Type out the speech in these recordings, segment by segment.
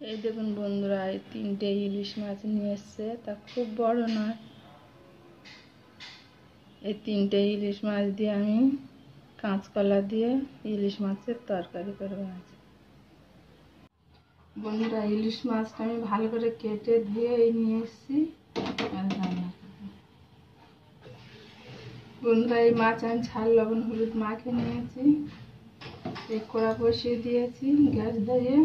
এই দেখুন বন্ধুরা, এই 3টে ইলিশ মাছ নিয়ে এসছে, তা খুব বড় নয়। এই 3টে ইলিশ মাছ দিয়ে আমি কাঁচকলা দিয়ে ইলিশ মাছের তরকারি করব আজ। বন্ধুরা, ইলিশ মাছটা আমি ভালো করে কেটে ধুয়ে নিয়ে এসেছি আর রান্না করব। বন্ধুরা, এই মাছ আমি ঝাল লবণ হলুদ মাখিয়ে নিয়েছি। এই কড়া বসিয়ে দিয়েছি, গ্যাস দিয়ে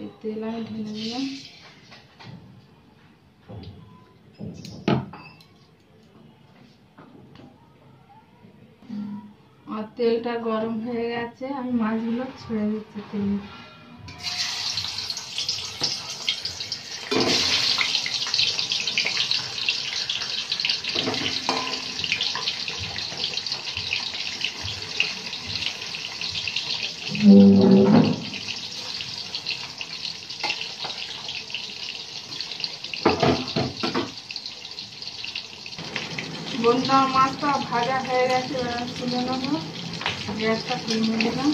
এই তেল আমি ঢেলে দিলাম। আর তেলটা গরম হয়ে গেছে, আমি মাছগুলো ছেড়ে দিচ্ছি তেলে। বন্ধুরা, মাছটা ভাজা হয়ে গেছে, এবার তুলে নেবো। গ্যাসটা কমিয়ে দিলাম।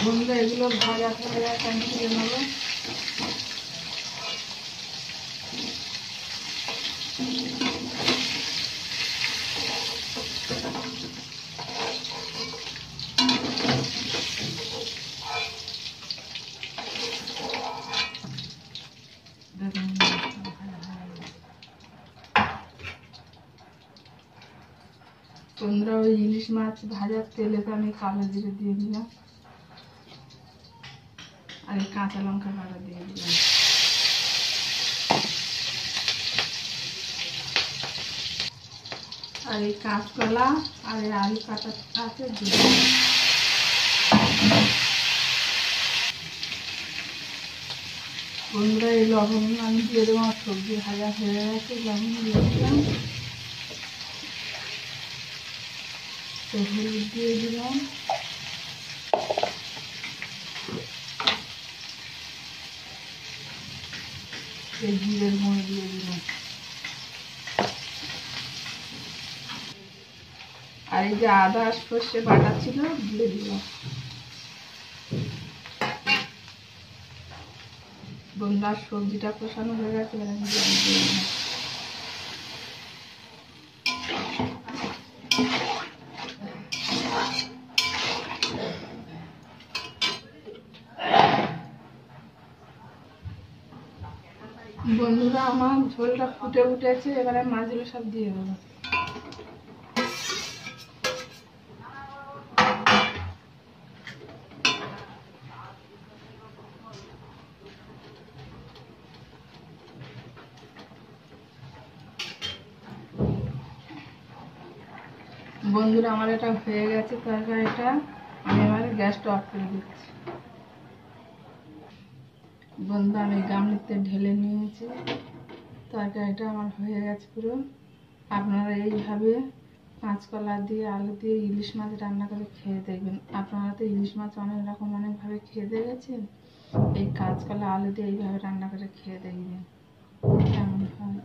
বন্ধুরা, এগুলো ভাজা হয়ে গেছে, আমি তুলে নেবো। বন্ধুরা, ওই ইলিশ মাছ ভাজার তেলেতে আমি কালো জিরে দিয়ে দিলাম আর এই কাঁচা লঙ্কা বাটা দিয়ে দিলাম। আর এই কাঁচকলা আর এই আলু কাটা আছে দিয়ে দিলাম। বন্ধুরা, এই লবণ আমি দিয়ে দেবো। আমার সবজি ভাজা হয়ে গেছে, লবণ দিয়ে দিলাম, হলুদ দিয়ে দিলাম, এই জিরের গুঁড়ো দিয়ে দিলাম, আর এই যে আদা সর্ষে বাটা ছিল দিয়ে দিলাম। বন্ধুরা, সবজিটা কষানো হয়ে গেছে, এবার আমি জল দিয়ে দিলাম। বন্ধুরা, আমার ঝোলটা ফুটে উঠেছে, এবারে মাছগুলো সব দিয়ে দেবো। বন্ধুরা, আমার এটা হয়ে গেছে তরকারিটা, আমি এবার গ্যাসটা অফ করে দিচ্ছি। বন্ধুরা, আমি গামলিতে ঢেলে নিয়েছি, তরকারিটা আমার হয়ে গেছে পুরো। আপনারা এইভাবে কাঁচকলা দিয়ে আলু দিয়ে ইলিশ মাছ রান্না করে খেয়ে দেখবেন। আপনারা তো ইলিশ মাছ অনেক রকম অনেকভাবে খেয়ে দেখেছেন, এই কাঁচকলা আলু দিয়ে এইভাবে রান্না করে খেয়ে দেখবেন কেমন হয়।